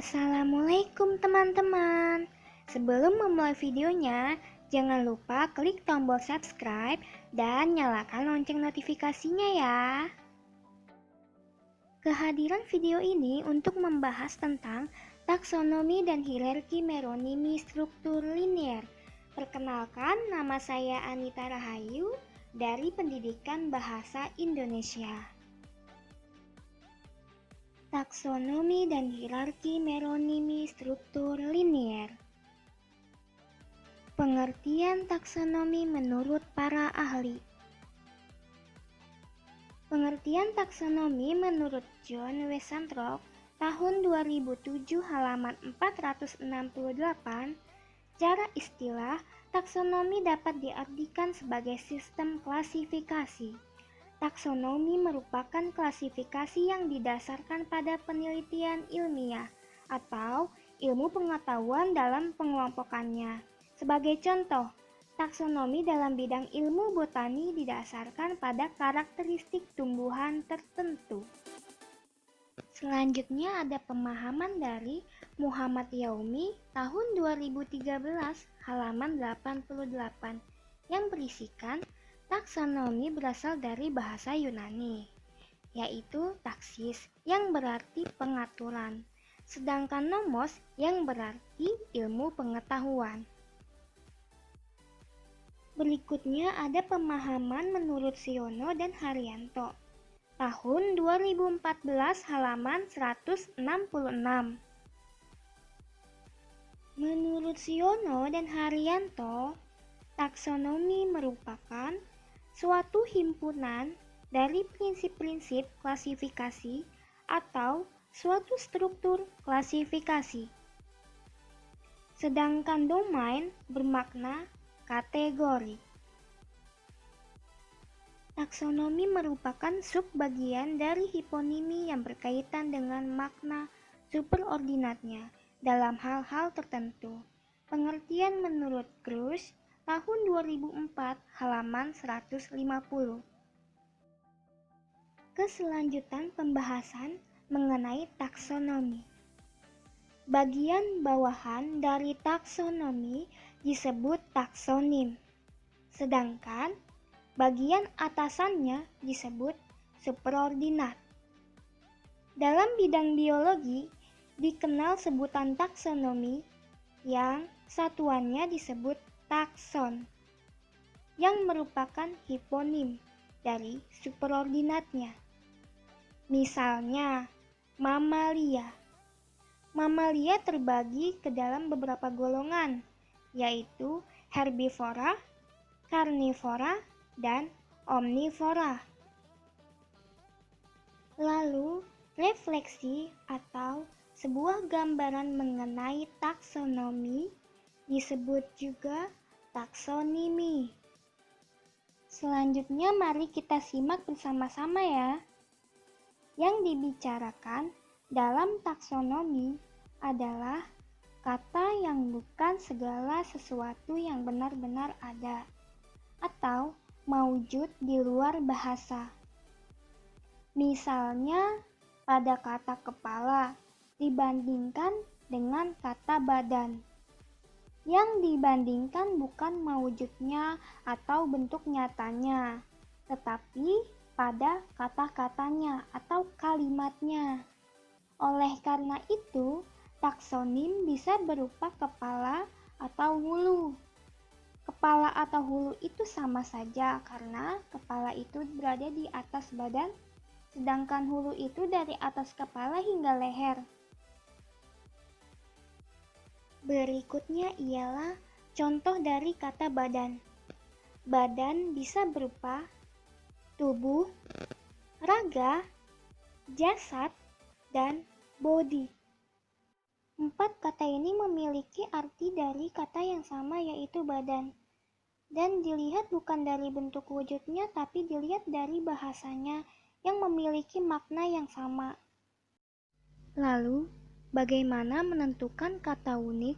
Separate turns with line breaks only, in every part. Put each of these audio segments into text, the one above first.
Assalamualaikum teman-teman. Sebelum memulai videonya, jangan lupa klik tombol subscribe dan nyalakan lonceng notifikasinya ya. Kehadiran video ini untuk membahas tentang taksonomi dan hierarki meronimi struktur linier. Perkenalkan, nama saya Anita Rahayu dari Pendidikan Bahasa Indonesia. Taksonomi dan hierarki meronimi struktur linier. Pengertian taksonomi menurut para ahli. Pengertian taksonomi menurut John Wesandrock tahun 2007 halaman 468, secara istilah taksonomi dapat diartikan sebagai sistem klasifikasi. Taksonomi merupakan klasifikasi yang didasarkan pada penelitian ilmiah atau ilmu pengetahuan dalam pengelompokannya. Sebagai contoh, taksonomi dalam bidang ilmu botani didasarkan pada karakteristik tumbuhan tertentu. Selanjutnya ada pemahaman dari Muhammad Yaumi tahun 2013 halaman 88 yang berisikan taksonomi berasal dari bahasa Yunani, yaitu taksis yang berarti pengaturan, sedangkan nomos yang berarti ilmu pengetahuan. Berikutnya ada pemahaman menurut Siono dan Haryanto, tahun 2014 halaman 166. Menurut Siono dan Haryanto, taksonomi merupakan suatu himpunan dari prinsip-prinsip klasifikasi atau suatu struktur klasifikasi. Sedangkan domain bermakna kategori. Taksonomi merupakan subbagian dari hiponimi yang berkaitan dengan makna superordinatnya dalam hal-hal tertentu. Pengertian menurut Cruz tahun 2004 halaman 150. Keselanjutan pembahasan mengenai taksonomi. Bagian bawahan dari taksonomi disebut taksonim, sedangkan bagian atasannya disebut superordinat. Dalam bidang biologi dikenal sebutan taksonomi yang satuannya disebut takson, yang merupakan hiponim dari superordinatnya. Misalnya, mamalia. Mamalia terbagi ke dalam beberapa golongan, yaitu herbivora, karnivora, dan omnivora. Lalu, refleksi atau sebuah gambaran mengenai taksonomi disebut juga taksonimi. Selanjutnya mari kita simak bersama-sama ya. Yang dibicarakan dalam taksonomi adalah kata yang bukan segala sesuatu yang benar-benar ada atau maujud di luar bahasa. Misalnya pada kata kepala dibandingkan dengan kata badan. Yang dibandingkan bukan mawujudnya atau bentuk nyatanya, tetapi pada kata-katanya atau kalimatnya. Oleh karena itu, taksonim bisa berupa kepala atau hulu. Kepala atau hulu itu sama saja karena kepala itu berada di atas badan, sedangkan hulu itu dari atas kepala hingga leher. Berikutnya ialah contoh dari kata badan. Badan bisa berupa tubuh, raga, jasad, dan body. 4 kata ini memiliki arti dari kata yang sama yaitu badan. Dan dilihat bukan dari bentuk wujudnya tapi dilihat dari bahasanya yang memiliki makna yang sama. Lalu, bagaimana menentukan kata unik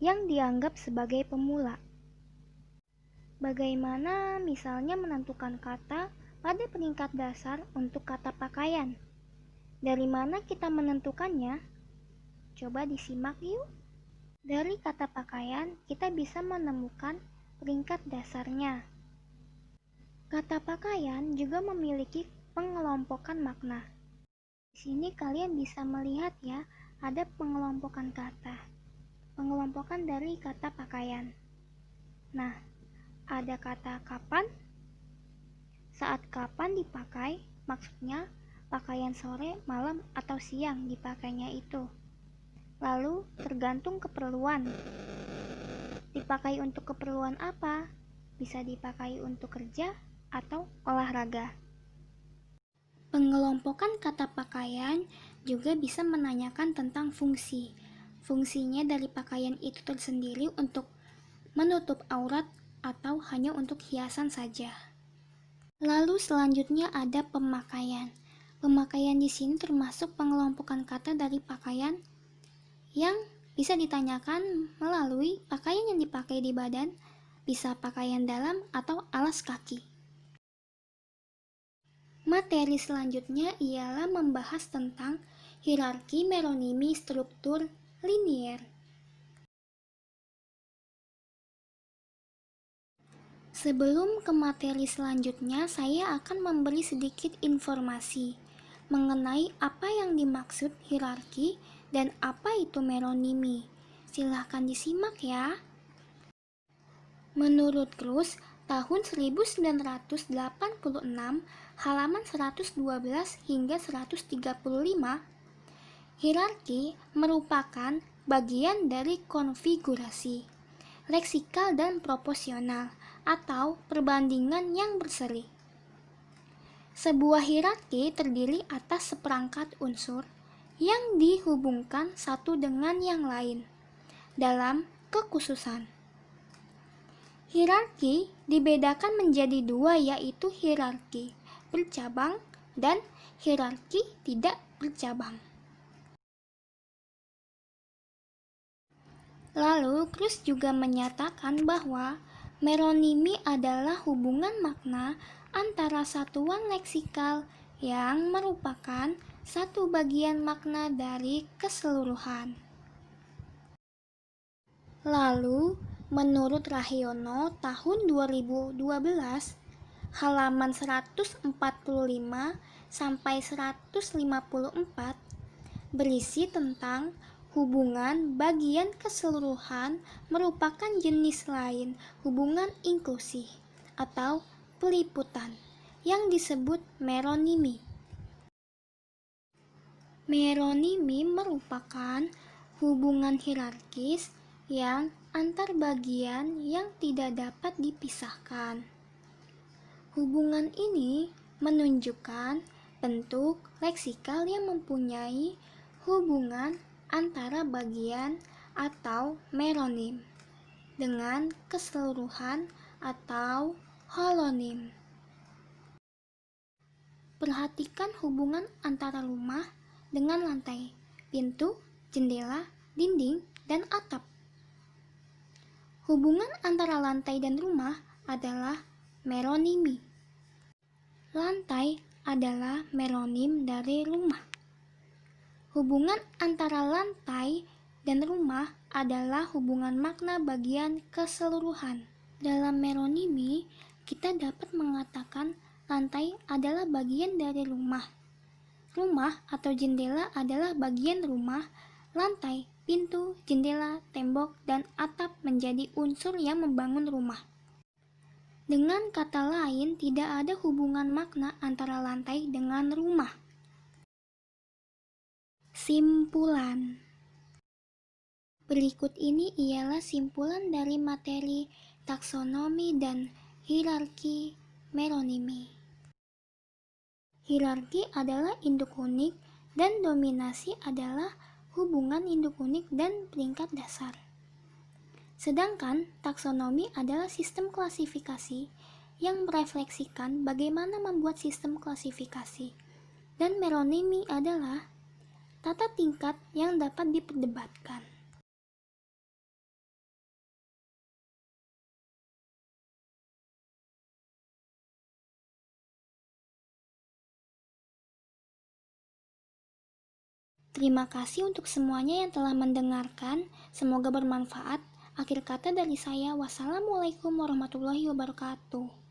yang dianggap sebagai pemula? Bagaimana misalnya menentukan kata pada peringkat dasar untuk kata pakaian? Dari mana kita menentukannya? Coba disimak yuk. Dari kata pakaian, kita bisa menemukan peringkat dasarnya. Kata pakaian juga memiliki pengelompokan makna. Di sini kalian bisa melihat ya, ada pengelompokan kata. Pengelompokan dari kata pakaian. Nah, ada kata kapan. Saat kapan dipakai, maksudnya pakaian sore, malam, atau siang dipakainya itu. Lalu, tergantung keperluan. Dipakai untuk keperluan apa? Bisa dipakai untuk kerja atau olahraga. Pengelompokan kata pakaian juga bisa menanyakan tentang fungsi. Fungsinya dari pakaian itu tersendiri untuk menutup aurat atau hanya untuk hiasan saja. Lalu selanjutnya ada pemakaian. Pemakaian di sini termasuk pengelompokan kata dari pakaian yang bisa ditanyakan melalui pakaian yang dipakai di badan, bisa pakaian dalam atau alas kaki. Materi selanjutnya ialah membahas tentang hierarki meronimi struktur linier. Sebelum ke materi selanjutnya, saya akan memberi sedikit informasi mengenai apa yang dimaksud hierarki dan apa itu meronimi. Silahkan disimak ya. Menurut Kruse, tahun 1986, halaman 112 hingga 135, hierarki merupakan bagian dari konfigurasi leksikal dan proporsional atau perbandingan yang berseri. Sebuah hierarki terdiri atas seperangkat unsur yang dihubungkan satu dengan yang lain dalam kekhususan. Hierarki dibedakan menjadi dua, yaitu hierarki bercabang dan hierarki tidak bercabang. Lalu, Kruse juga menyatakan bahwa meronimi adalah hubungan makna antara satuan leksikal yang merupakan satu bagian makna dari keseluruhan. Lalu, menurut Rahyono tahun 2012, halaman 145 sampai 154 berisi tentang hubungan bagian keseluruhan merupakan jenis lain hubungan inklusi atau peliputan yang disebut meronimi. Meronimi merupakan hubungan hierarkis yang antar bagian yang tidak dapat dipisahkan. Hubungan ini menunjukkan bentuk leksikal yang mempunyai hubungan antara bagian atau meronim dengan keseluruhan atau holonim. Perhatikan hubungan antara rumah dengan lantai, pintu, jendela, dinding, dan atap. Hubungan antara lantai dan rumah adalah meronimi. Lantai adalah meronim dari rumah. Hubungan antara lantai dan rumah adalah hubungan makna bagian keseluruhan. Dalam meronimi, kita dapat mengatakan lantai adalah bagian dari rumah. Rumah atau jendela adalah bagian rumah. Lantai, pintu, jendela, tembok, dan atap menjadi unsur yang membangun rumah. Dengan kata lain, tidak ada hubungan makna antara lantai dengan rumah. Simpulan. Berikut ini ialah simpulan dari materi taksonomi dan hierarki meronimi. Hierarki adalah induk unik dan dominasi adalah hubungan induk unik dan peringkat dasar. Sedangkan taksonomi adalah sistem klasifikasi yang merefleksikan bagaimana membuat sistem klasifikasi. Dan meronimi adalah tata tingkat yang dapat diperdebatkan. Terima kasih untuk semuanya yang telah mendengarkan. Semoga bermanfaat. Akhir kata dari saya, wassalamualaikum warahmatullahi wabarakatuh.